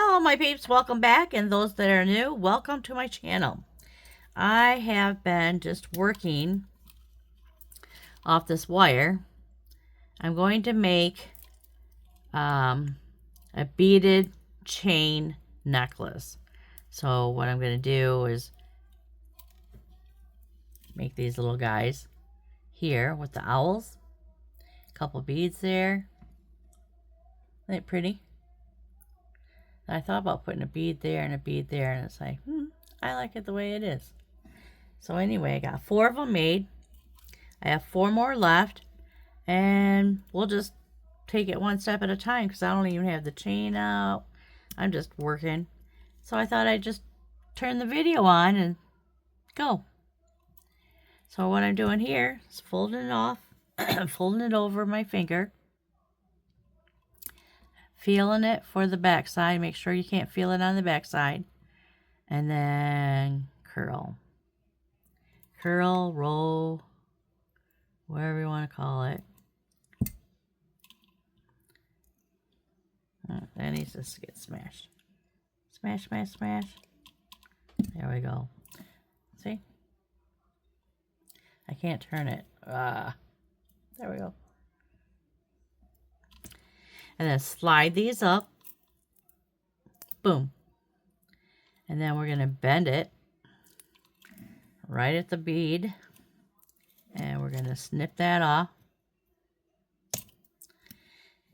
Hello my peeps, welcome back, and those that are new, welcome to my channel. I have been just working off this wire. I'm going to make a beaded chain necklace. So what I'm going to do is make these little guys here with the owls. A couple beads there. Isn't it pretty? I thought about putting a bead there and a bead there, and it's like, I like it the way it is. So anyway, I got 4 of them made. I have 4 more left, and we'll just take it one step at a time because I don't even have the chain out. I'm just working. So I thought I'd just turn the video on and go. So what I'm doing here is folding it off, folding it over my finger. Feeling it for the back side. Make sure you can't feel it on the back side. And then curl. Curl, roll, whatever you want to call it. That needs to get smashed. Smash, smash, smash. There we go. See? I can't turn it. There we go. And then slide these up. Boom. And then we're going to bend it right at the bead. And we're going to snip that off.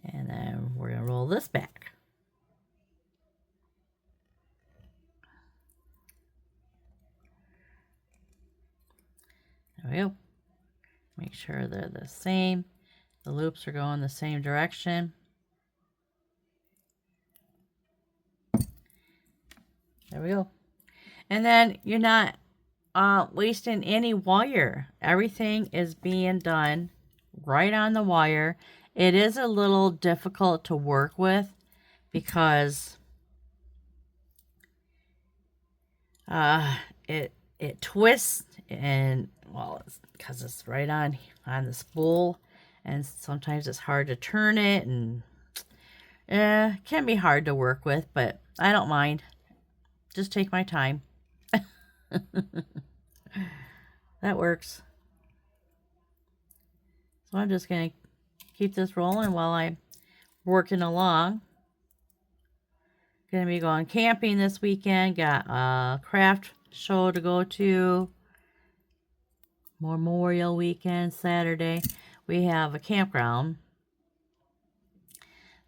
And then we're going to roll this back. There we go. Make sure they're the same. The loops are going the same direction. There we go. And then you're not wasting any wire. Everything is being done right on the wire. It is a little difficult to work with because it twists, and well, it's because it's right on the spool, and sometimes it's hard to turn it, and it can be hard to work with, but I don't mind. Just take my time. That works. So I'm just going to keep this rolling while I'm working along. Going to be going camping this weekend. Got a craft show to go to. Memorial weekend, Saturday. We have a campground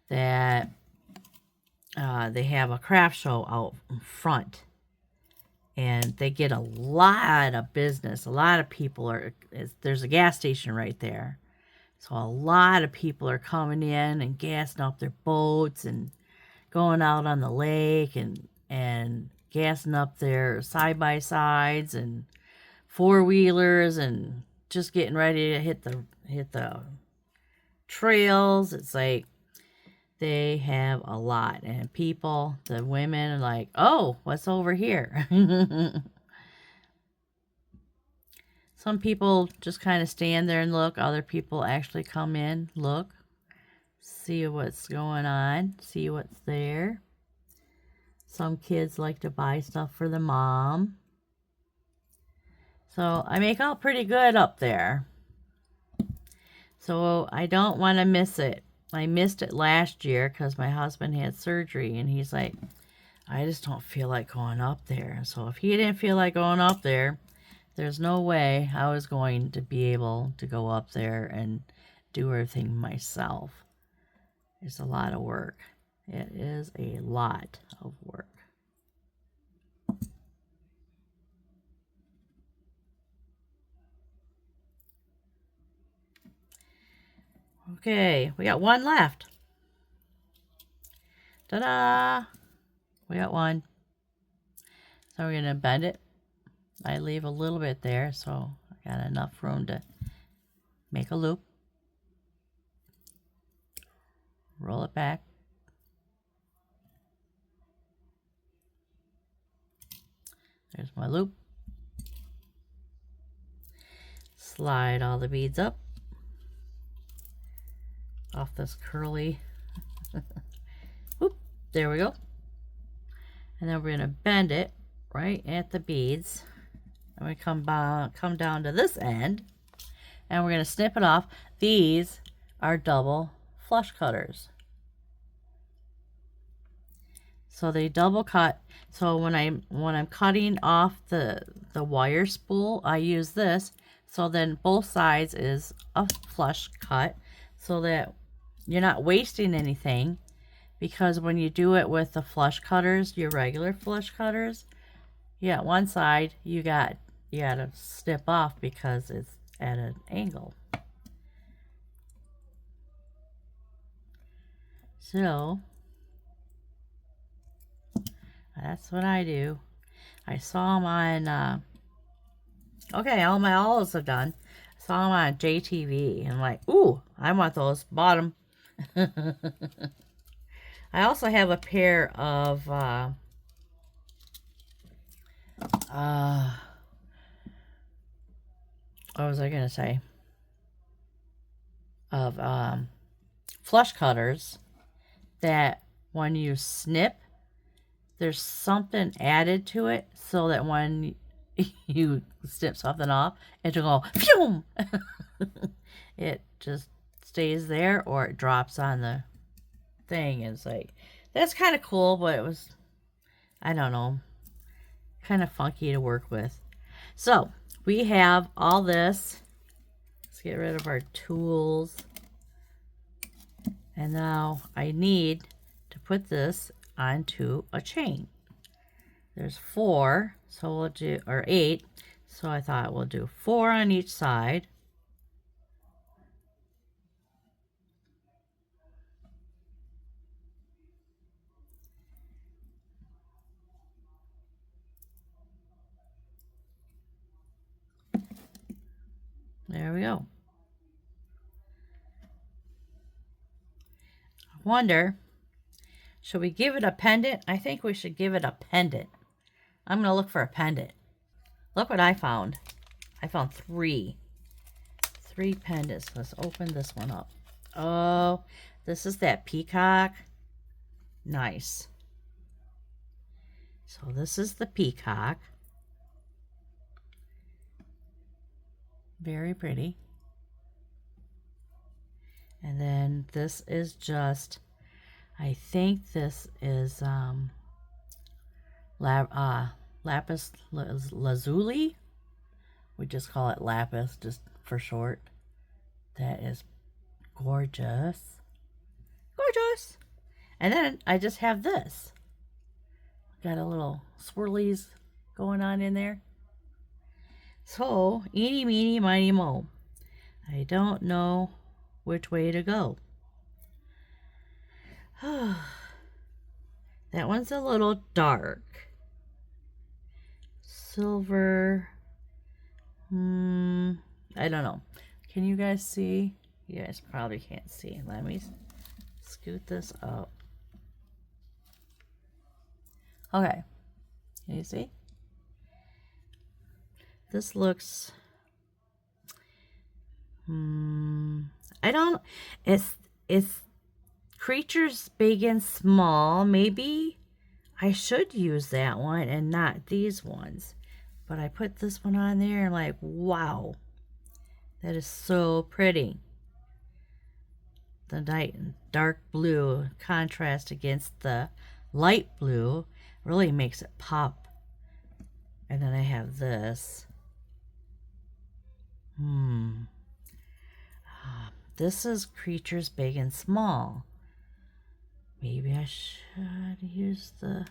that they have a craft show out in front, and they get a lot of business. A lot of people there's a gas station right there, so a lot of people are coming in and gassing up their boats and going out on the lake and gassing up their side-by-sides and four-wheelers and just getting ready to hit the trails. It's like they have a lot, and people, the women are like, oh, what's over here? Some people just kind of stand there and look. Other people actually come in, look, see what's going on, see what's there. Some kids like to buy stuff for the mom. So I make out pretty good up there. So I don't want to miss it. I missed it last year because my husband had surgery, and he's like, I just don't feel like going up there. So if he didn't feel like going up there, there's no way I was going to be able to go up there and do everything myself. It's a lot of work. It is a lot of work. Okay, we got one left. Ta-da! We got one. So we're going to bend it. I leave a little bit there, so I got enough room to make a loop. Roll it back. There's my loop. Slide all the beads up off this curly. Whoop, there we go. And then we're going to bend it right at the beads. And we come down to this end. And we're going to snip it off. These are double flush cutters. So they double cut. So when I'm cutting off the wire spool, I use this. So then both sides is a flush cut, so that you're not wasting anything. Because when you do it with the flush cutters, your regular flush cutters, yeah, one side you gotta snip off because it's at an angle. So that's what I do. I saw them on, okay, all my olives are done. I saw them on JTV, and I'm like, ooh, I want those. Bought them. I also have a pair of, what was I going to say? Of, flush cutters that when you snip, there's something added to it so that when you snip something off, it'll go phew. It just stays there, or it drops on the thing. It's like, that's kind of cool, but it was, I don't know, kind of funky to work with. So we have all this. Let's get rid of our tools. And now I need to put this onto a chain. There's 4, so we'll do, or 8, so I thought we'll do 4 on each side. There we go. I wonder, should we give it a pendant? I think we should give it a pendant. I'm going to look for a pendant. Look what I found. I found 3. 3 pendants. Let's open this one up. Oh, this is that peacock. Nice. So this is the peacock. Very pretty. And then this is just, I think this is lapis lazuli. We just call it lapis just for short. That is gorgeous. Gorgeous. And then I just have this. Got a little swirlies going on in there. So, eeny, meeny, miny, mo. I don't know which way to go. That one's a little dark. Silver. I don't know. Can you guys see? You guys probably can't see. Let me scoot this up. Okay. Can you see? This looks, I don't, it's creatures big and small. Maybe I should use that one and not these ones. But I put this one on there and like, wow, that is so pretty. The dark blue contrast against the light blue really makes it pop. And then I have this. This is creatures big and small. Maybe I should use the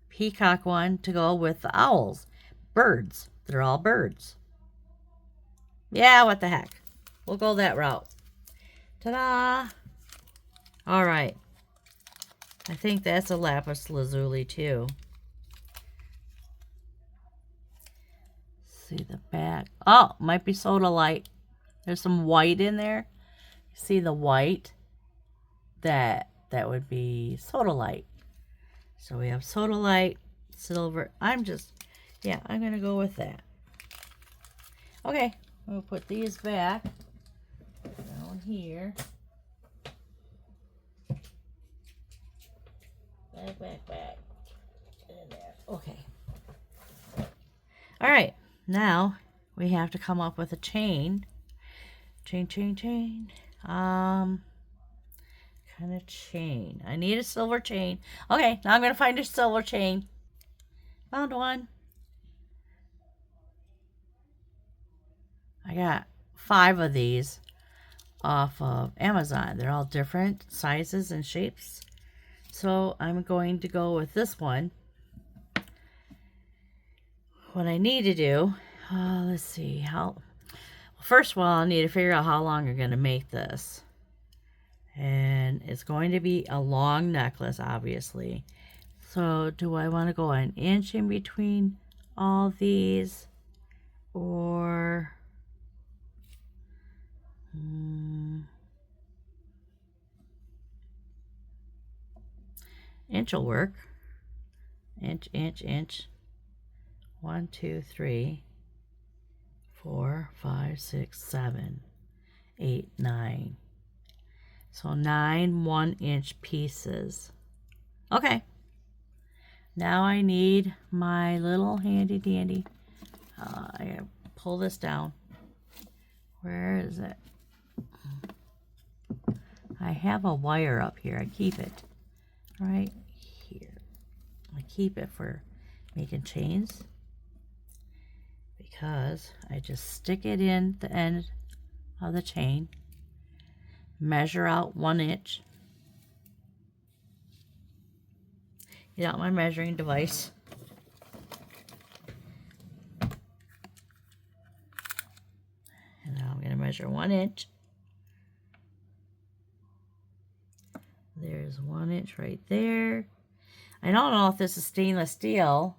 peacock one to go with the owls. Birds. They're all birds. Yeah, what the heck. We'll go that route. Ta-da! All right. I think that's a lapis lazuli too. See the back. Oh, might be soda light. There's some white in there. See the white? That would be soda light. So we have soda light, silver. I'm gonna go with that. Okay, we'll put these back down here. Back. Get in there. Okay. All right. Now we have to come up with a chain. Chain. Kind of chain. I need a silver chain. Okay, now I'm going to find a silver chain. Found one. I got 5 of these off of Amazon. They're all different sizes and shapes. So I'm going to go with this one. What I need to do, let's see how. First of all, I need to figure out how long I'm going to make this. And it's going to be a long necklace, obviously. So do I want to go 1 inch in between all these? Or inch will work. Inch. 1, 2, 3, 4, 5, 6, 7, 8, 9. So 9 1-inch pieces. Okay. Now I need my little handy dandy. I gotta pull this down. Where is it? I have a wire up here. I keep it right here. I keep it for making chains because I just stick it in the end of the chain, measure out 1 inch, get out my measuring device, and now I'm going to measure 1 inch. There's 1 inch right there. I don't know if this is stainless steel,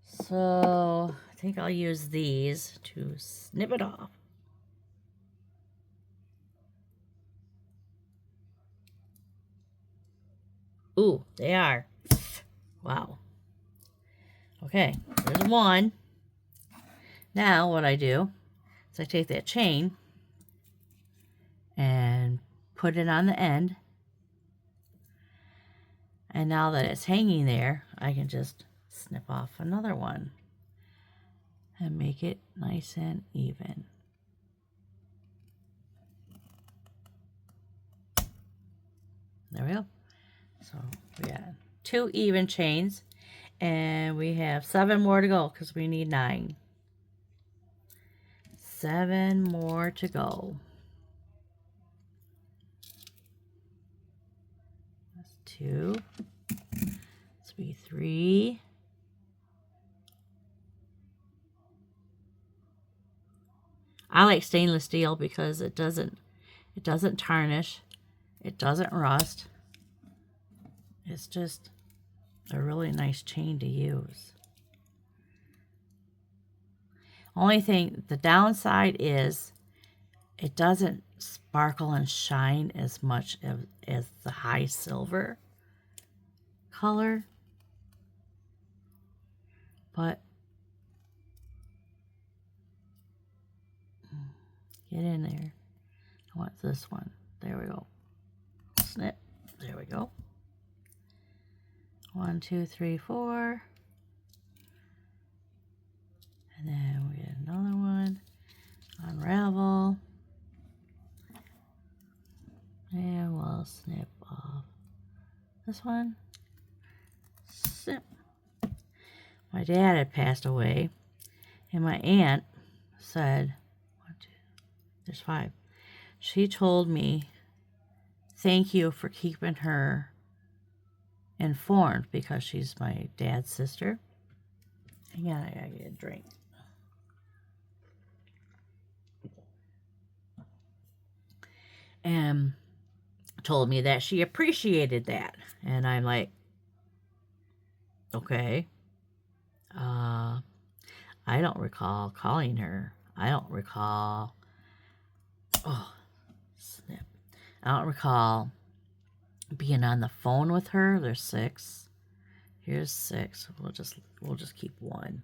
so I think I'll use these to snip it off. Ooh, they are. Wow. Okay, there's 1. Now what I do is I take that chain and put it on the end. And now that it's hanging there, I can just snip off another one and make it nice and even. There we go. So we got 2 even chains, and we have 7 more to go because we need 9. 7 more to go. That's 2. This will be 3. I like stainless steel because it doesn't tarnish, it doesn't rust. It's just a really nice chain to use. Only thing, the downside is it doesn't sparkle and shine as much as the high silver color. But get in there. I want this one. There we go. Snip. There we go. 1, 2, 3, 4. And then we get another one. Unravel. And we'll snip off this one. Snip. My dad had passed away, and my aunt said, 1, 2, there's 5. She told me, thank you for keeping her informed because she's my dad's sister. Hang on, I gotta get a drink. And told me that she appreciated that. And I'm like, okay. I don't recall calling her. I don't recall. Oh, snip. I don't recall being on the phone with her. There's 6. Here's 6. We'll just keep 1.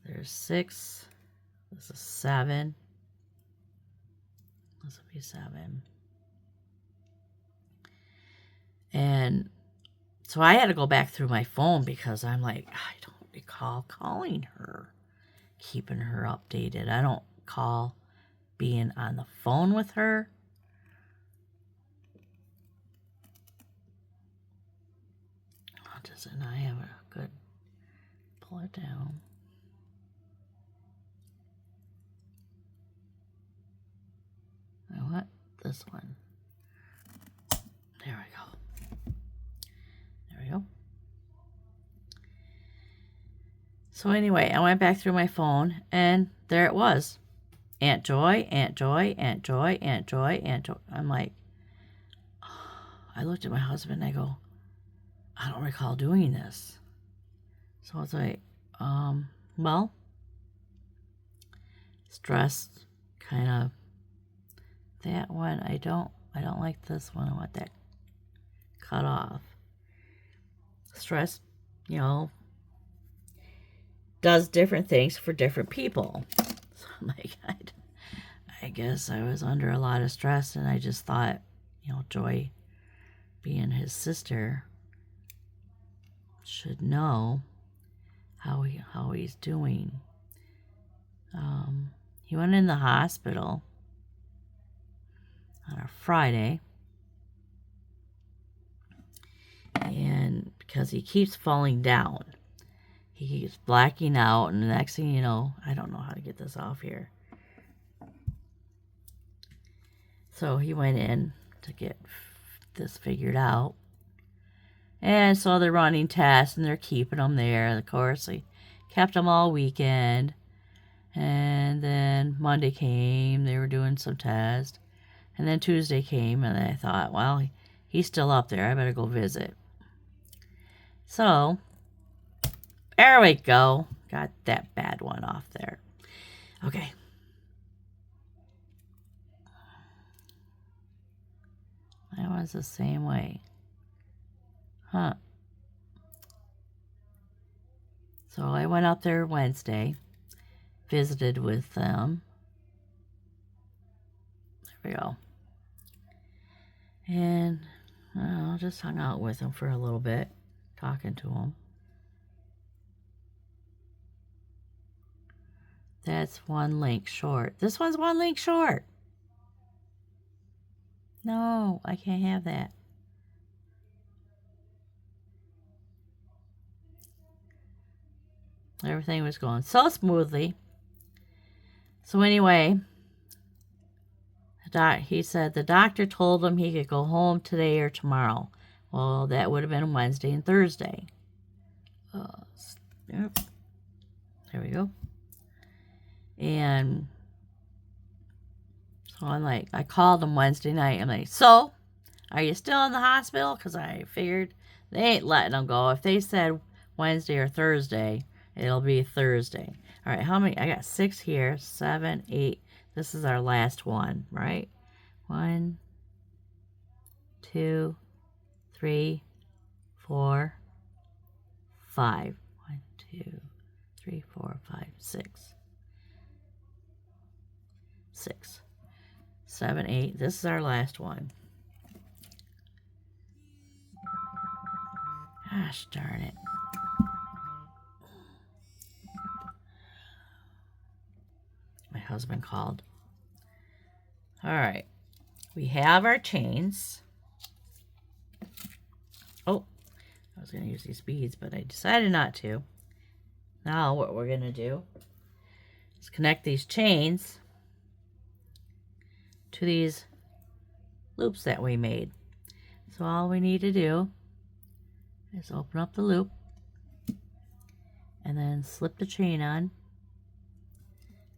There's 6. This is 7. This will be 7. And So I had to go back through my phone because I'm like, I don't recall calling her, keeping her updated. I don't recall being on the phone with her. Oh, doesn't I have a good, pull it down. You know what? This one. There we go. There we go. So anyway, I went back through my phone, and there it was. Aunt Joy, Aunt Joy, Aunt Joy, Aunt Joy, Aunt Joy. I'm like, I looked at my husband, and I go, I don't recall doing this. So I was like, well, stressed, kind of. That one, I don't like this one. I want that cut off. Stress, does different things for different people. So I'm like, I guess I was under a lot of stress, and I just thought, Joy, being his sister, should know how he's doing. He went in the hospital on a Friday, and because he keeps falling down, he keeps blacking out, and the next thing you know, I don't know how to get this off here. So he went in to get this figured out, and so they're running tests, and they're keeping him there. And of course, they kept him all weekend, and then Monday came, they were doing some tests, and then Tuesday came, and I thought, well, he's still up there, I better go visit. So there we go. Got that bad one off there. Okay. That was the same way. Huh. So I went up there Wednesday, visited with them. There we go. And I just hung out with them for a little bit, talking to them. That's one link short. This one's one link short. No, I can't have that. Everything was going so smoothly. So anyway, he said the doctor told him he could go home today or tomorrow. Well, that would have been Wednesday and Thursday. Yep. There we go. And so I called him Wednesday night. I'm like, so, are you still in the hospital? Because I figured they ain't letting him go. If they said Wednesday or Thursday, it'll be Thursday. All right, how many? I got 6 here, 7, 8. This is our last one, right? 1, 2, 3, 4, 5. 1, 2, 3, 4, 5, 6. 6, 7, 8. This is our last one. Gosh darn it. My husband called. All right. We have our chains. Oh, I was going to use these beads, but I decided not to. Now what we're going to do is connect these chains to these loops that we made. So all we need to do is open up the loop and then slip the chain on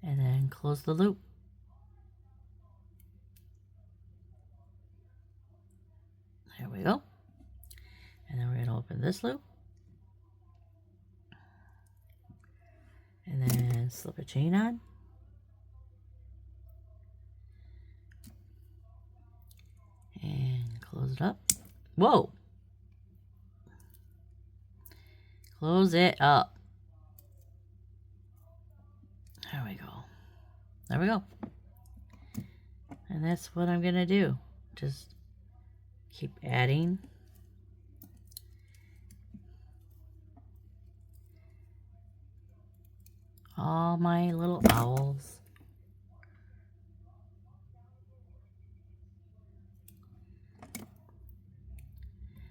and then close the loop. There we go. And then we're going to open this loop and then slip a chain on. And close it up. Whoa! Close it up. There we go. There we go. And that's what I'm going to do. Just keep adding All my little owls.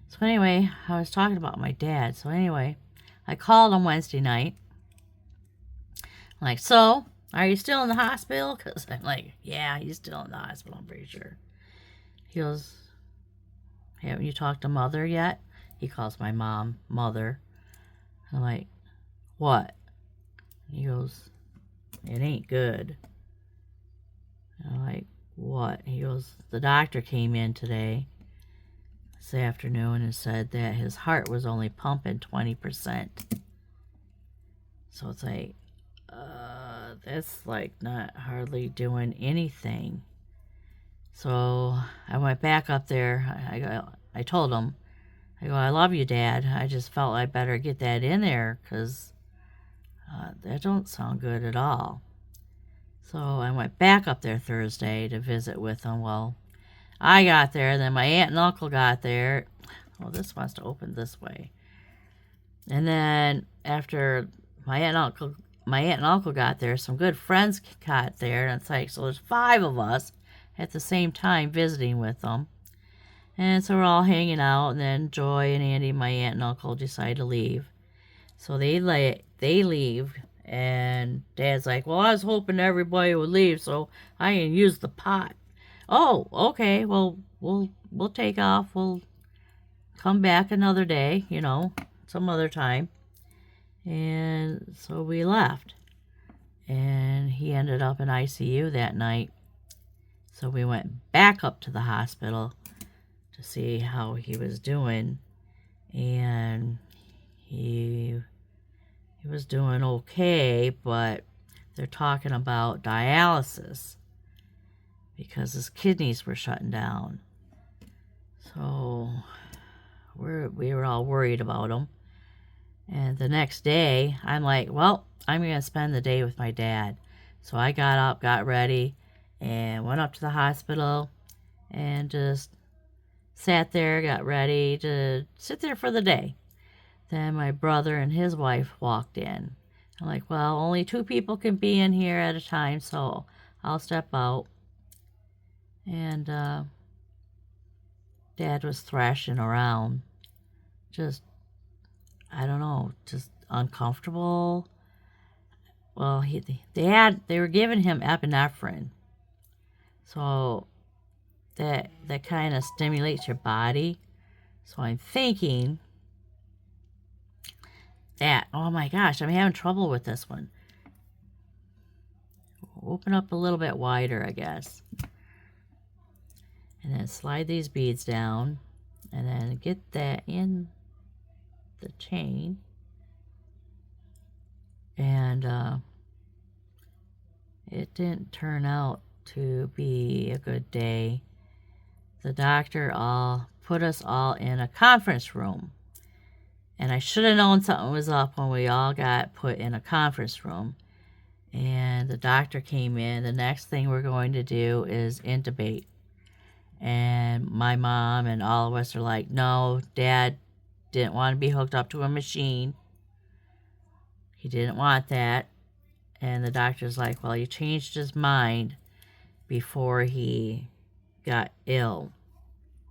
So anyway, I was talking about my dad. So anyway, I called him Wednesday night. I'm like, so, are you still in the hospital? Because I'm like, yeah, he's still in the hospital, I'm pretty sure. He goes, haven't you talked to Mother yet? He calls my mom Mother. I'm like, what? He goes, it ain't good. I'm like, what? He goes, the doctor came in today, this afternoon, and said that his heart was only pumping 20%. So it's like, that's like not hardly doing anything. So I went back up there. I told him, I go, I love you, Dad. I just felt I better get that in there because that don't sound good at all. So I went back up there Thursday to visit with him. Well, I got there, then my aunt and uncle got there. Well, this wants to open this way. And then after my aunt and uncle got there, some good friends got there, and it's like, so there's 5 of us at the same time visiting with them. And so we're all hanging out, and then Joy and Andy, my aunt and uncle, decide to leave. So they leave, and Dad's like, well, I was hoping everybody would leave so I can use the pot. Oh, okay, well, we'll take off. We'll come back another day, some other time. And so we left. And he ended up in ICU that night. So we went back up to the hospital to see how he was doing. And he was doing okay, but they're talking about dialysis because his kidneys were shutting down. So we were all worried about him. And the next day, I'm like, well, I'm going to spend the day with my dad. So I got up, got ready, and went up to the hospital and just sat there, got ready to sit there for the day. Then my brother and his wife walked in. I'm like, well, only 2 people can be in here at a time, so I'll step out. And Dad was thrashing around. Just, I don't know, just uncomfortable. Well, they were giving him epinephrine. So that kind of stimulates your body. So I'm thinking that, oh my gosh, I'm having trouble with this one. Open up a little bit wider, I guess. And then slide these beads down. And then get that in the chain. And it didn't turn out to be a good day. The doctor put us all in a conference room. And I should have known something was up when we all got put in a conference room. And the doctor came in. The next thing we're going to do is intubate. And my mom and all of us are like, no, Dad didn't want to be hooked up to a machine. He didn't want that. And the doctor's like, well, he changed his mind before he got ill,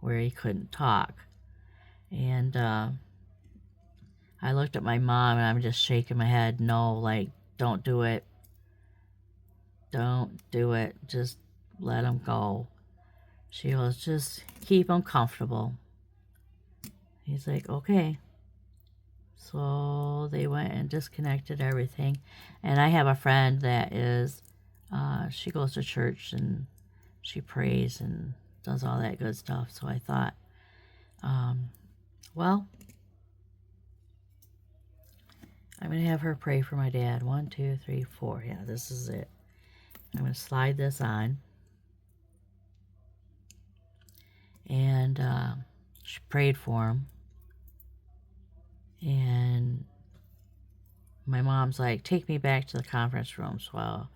where he couldn't talk. And I looked at my mom, and I'm just shaking my head. No, like, don't do it. Don't do it. Just let him go. She goes, just keep him comfortable. He's like, okay. So they went and disconnected everything. And I have a friend that is, she goes to church and she prays and does all that good stuff. So I thought, well, I'm going to have her pray for my dad. 1, 2, 3, 4. Yeah, this is it. I'm going to slide this on. And she prayed for him. And my mom's like, take me back to the conference room. So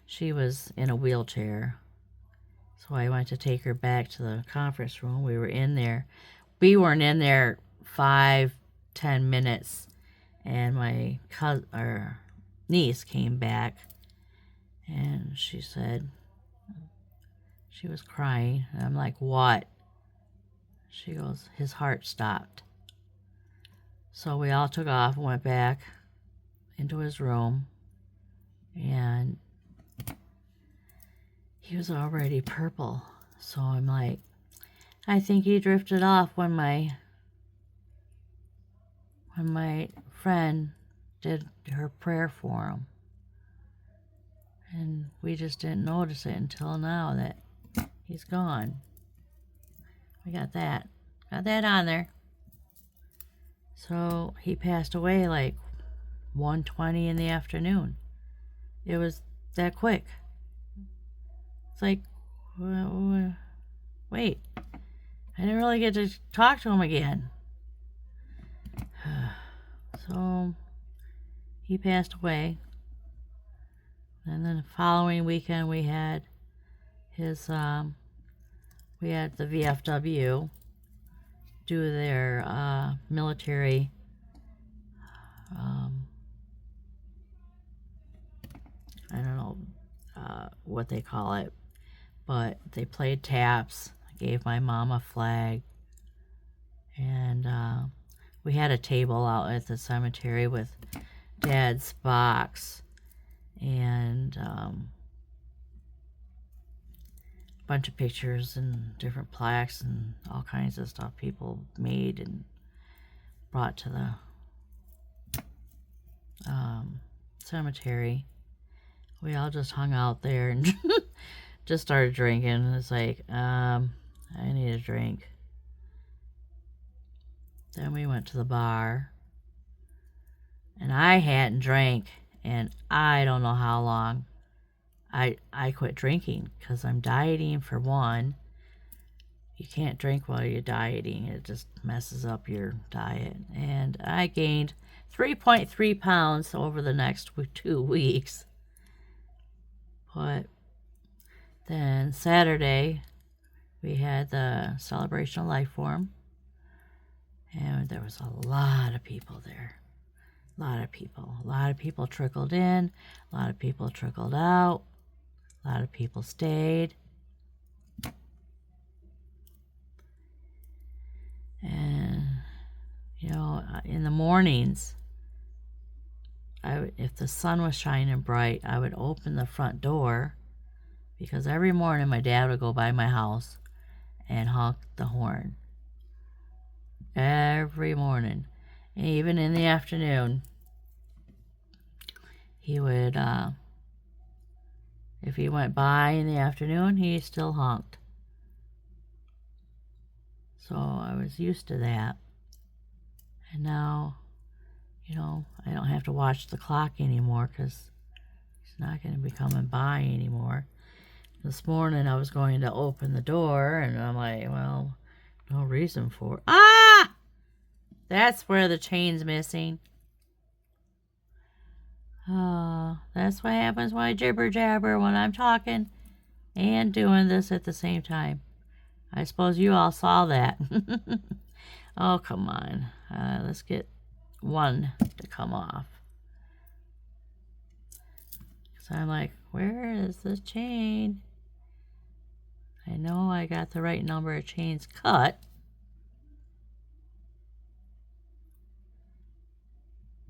she was in a wheelchair. So I went to take her back to the conference room. We were in there. We weren't in there 5-10 minutes. And my cousin, or niece came back, and she said she was crying. And I'm like, what? She goes, his heart stopped. So we all took off and went back into his room, and he was already purple. So I'm like, I think he drifted off when my friend did her prayer for him. And we just didn't notice it until now that he's gone. We got that on there. So he passed away like 1:20 in the afternoon. It was that quick. It's like, wait, I didn't really get to talk to him again. So he passed away. And then the following weekend we had his, we had the VFW do their military I don't know what they call it, but they played taps. I gave my mom a flag, and we had a table out at the cemetery with Dad's box and a bunch of pictures and different plaques and all kinds of stuff people made and brought to the cemetery. We all just hung out there and just started drinking. It's like, I need a drink. Then we went to the bar, and I hadn't drank in I don't know how long. I quit drinking because I'm dieting for one. You can't drink while you're dieting. It just messes up your diet. And I gained 3.3 pounds over the next 2 weeks. But then Saturday, we had the celebration of life form. And there was a lot of people there. A lot of people. A lot of people trickled in. A lot of people trickled out. A lot of people stayed. And, you know, in the mornings, if the sun was shining bright, I would open the front door, because every morning my dad would go by my house and honk the horn. Every morning. And even in the afternoon, he would, if he went by in the afternoon, he still honked. So I was used to that. And now, you know, I don't have to watch the clock anymore because he's not going to be coming by anymore. This morning I was going to open the door, and I'm like, well, no reason for it. Ah! That's where the chain's missing. Oh, that's what happens when I jibber jabber when I'm talking and doing this at the same time. I suppose you all saw that. Oh, come on. Let's get one to come off. So I'm like, where is the chain? I know I got the right number of chains cut.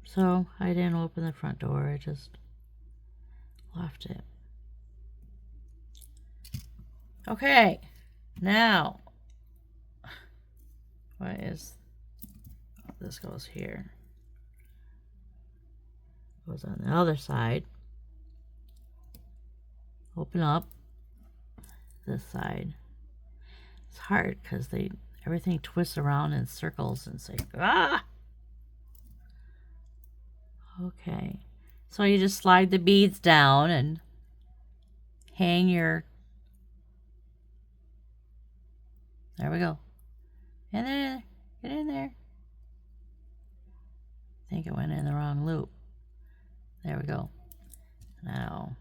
So I didn't open the front door. I just left it. Okay. Now, what is, oh, this goes here. Goes on the other side. Open up this side. It's hard because everything twists around in circles and say, ah! Okay. So you just slide the beads down and hang your, there we go. Get in there. I think it went in the wrong loop. There we go. Now,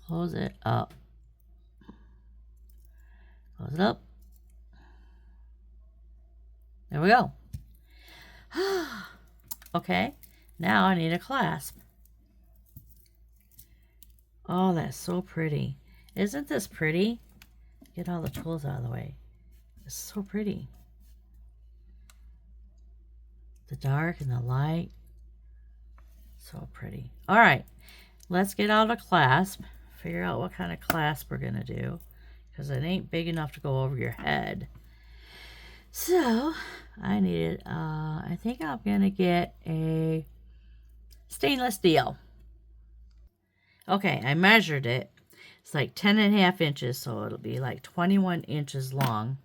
close it up. Close it up. There we go. Okay. Now I need a clasp. Oh, that's so pretty. Isn't this pretty? Get all the tools out of the way. It's so pretty. The dark and the light. So pretty. All right, let's get out a clasp. Figure out what kind of clasp we're gonna do, because it ain't big enough to go over your head. So I needed, I think I'm gonna get a stainless steel. Okay, I measured it. It's like 10.5 inches, so it'll be like 21 inches long.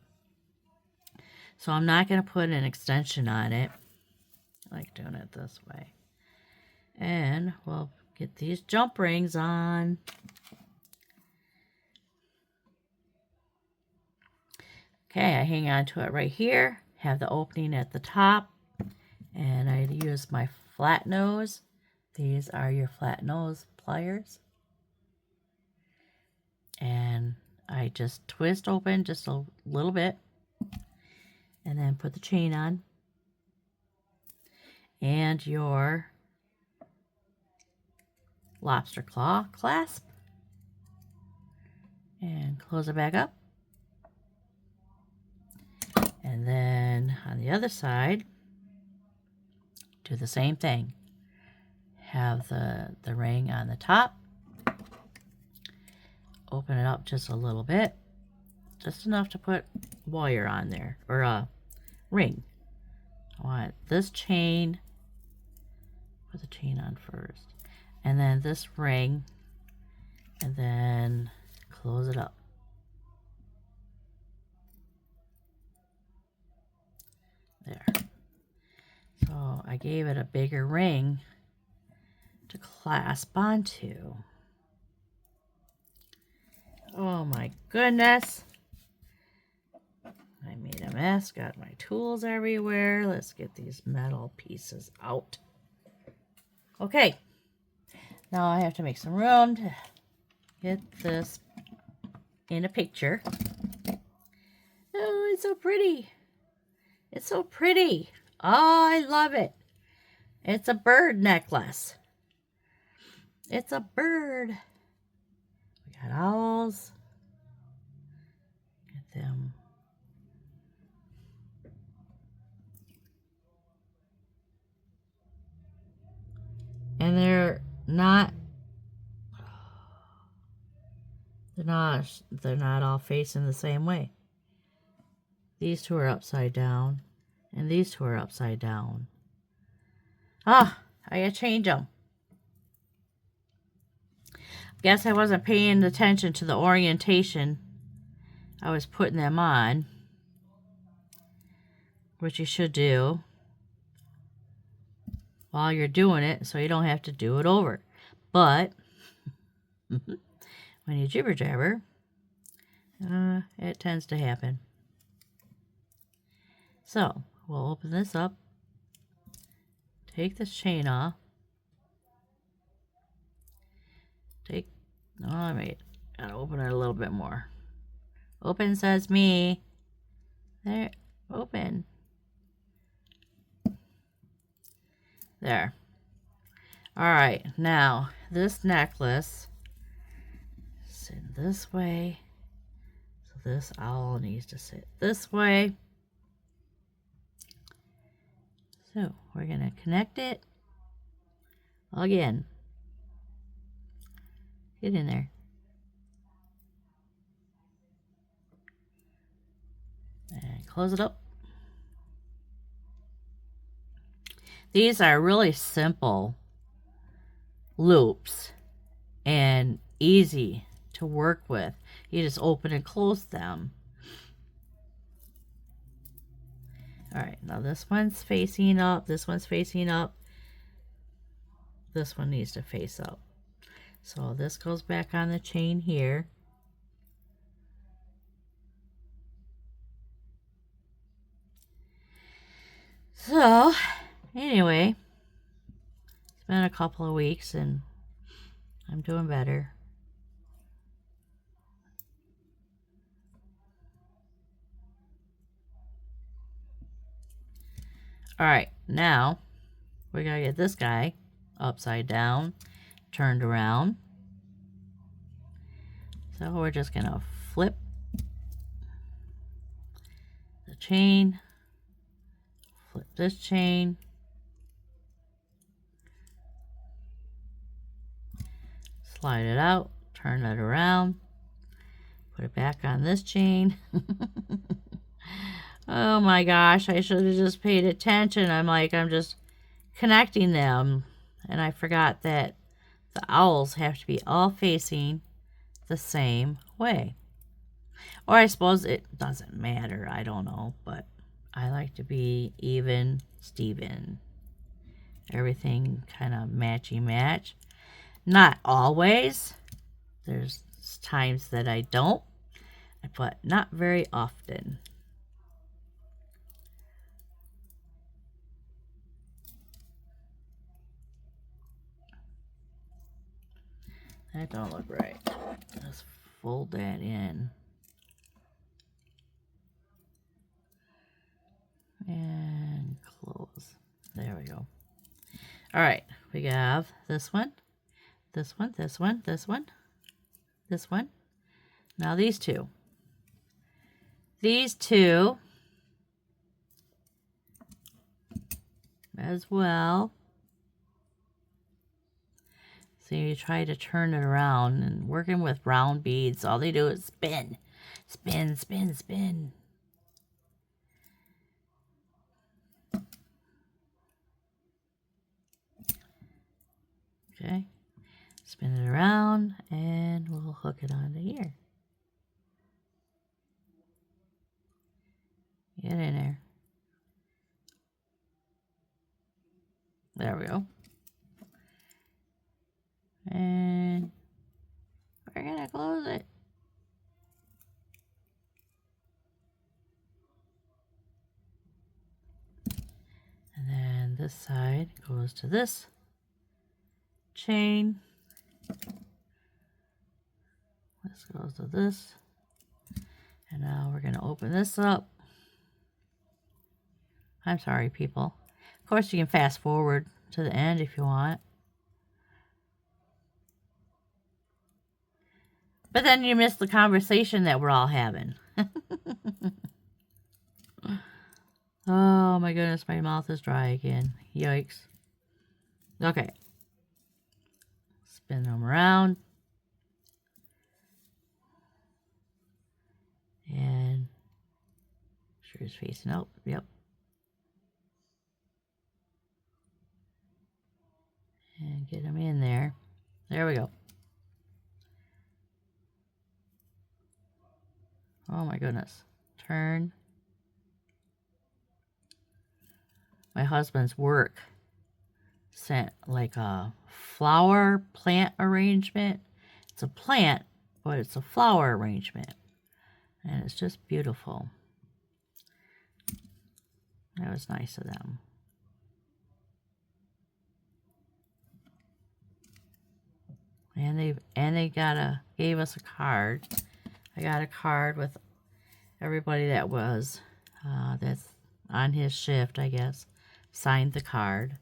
So I'm not gonna put an extension on it. I like doing it this way. And we'll get these jump rings on. Okay, I hang on to it right here. Have the opening at the top. And I use my flat nose. These are your flat nose pliers. And I just twist open just a little bit. And then put the chain on. And your lobster claw clasp. And close it back up. And then on the other side, do the same thing. Have the ring on the top. Open it up just a little bit. Just enough to put wire on there, or a ring. I want this chain. Put the chain on first. And then this ring. And then close it up. There. So I gave it a bigger ring to clasp onto. Oh my goodness. I made a mess, got my tools everywhere. Let's get these metal pieces out. Okay. Now I have to make some room to get this in a picture. Oh, it's so pretty. It's so pretty. Oh, I love it. It's a bird necklace. It's a bird. We got owls. Get them. And they're not all facing the same way. These two are upside down, and these two are upside down. Ah, I gotta change them. Guess I wasn't paying attention to the orientation I was putting them on, which you should do while you're doing it, so you don't have to do it over. But when you jibber jabber, it tends to happen. So we'll open this up, take this chain off, gotta open it a little bit more. Open, says me. There, open. There. All right, now this necklace sit this way. So this owl needs to sit this way. So we're gonna connect it again. Get in there. And close it up. These are really simple loops and easy to work with. You just open and close them. All right, now this one's facing up, this one's facing up. This one needs to face up. So this goes back on the chain here. So, anyway, it's been a couple of weeks and I'm doing better. All right, now we gotta get this guy upside down, turned around. So we're just gonna flip the chain, flip this chain, slide it out, turn it around, put it back on this chain. Oh my gosh, I should have just paid attention. I'm just connecting them, and I forgot that the owls have to be all facing the same way. Or I suppose it doesn't matter, I don't know, but I like to be even Steven. Everything kind of matchy match. Not always. There's times that I don't, but not very often. That don't look right. Let's fold that in. And close. There we go. All right, we have this one, this one, this one, this one, this one. Now these two. These two as well. So you try to turn it around, and working with round beads, all they do is spin, spin, spin, spin. Okay, spin it around, and we'll hook it onto here. Get in there. There we go. And we're gonna close it. And then this side goes to this chain. This goes to this. And now we're gonna open this up. I'm sorry, people. Of course, you can fast forward to the end if you want. But then you miss the conversation that we're all having. Oh my goodness, my mouth is dry again. Yikes. Okay. Spin them around. And sure it's facing out. Yep. And get them in there. There we go. Oh my goodness. Turn. My husband's work sent like a flower plant arrangement. It's a plant, but it's a flower arrangement. And it's just beautiful. That was nice of them. And they gave us a card. I got a card with everybody that was that's on his shift, I guess, signed the card.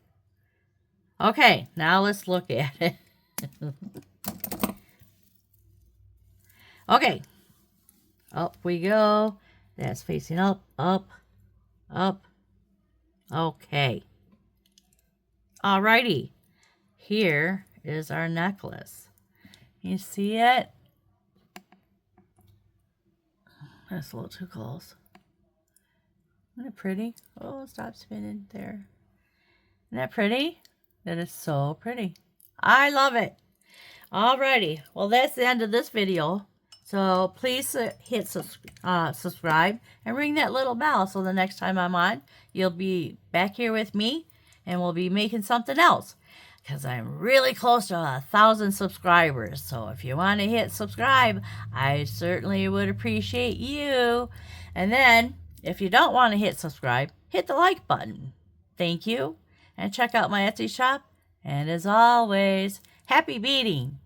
Okay, now let's look at it. Okay, up we go. That's facing up, up, up. Okay. Alrighty, here is our necklace. You see it? That's a little too close. Isn't it pretty? Oh, stop spinning there. Isn't that pretty? That is so pretty. I love it. Alrighty. Well, that's the end of this video. So please hit subscribe and ring that little bell so the next time I'm on, you'll be back here with me and we'll be making something else. Because I'm really close to 1,000 subscribers. So if you want to hit subscribe, I certainly would appreciate you. And then, if you don't want to hit subscribe, hit the like button. Thank you. And check out my Etsy shop. And as always, happy beading.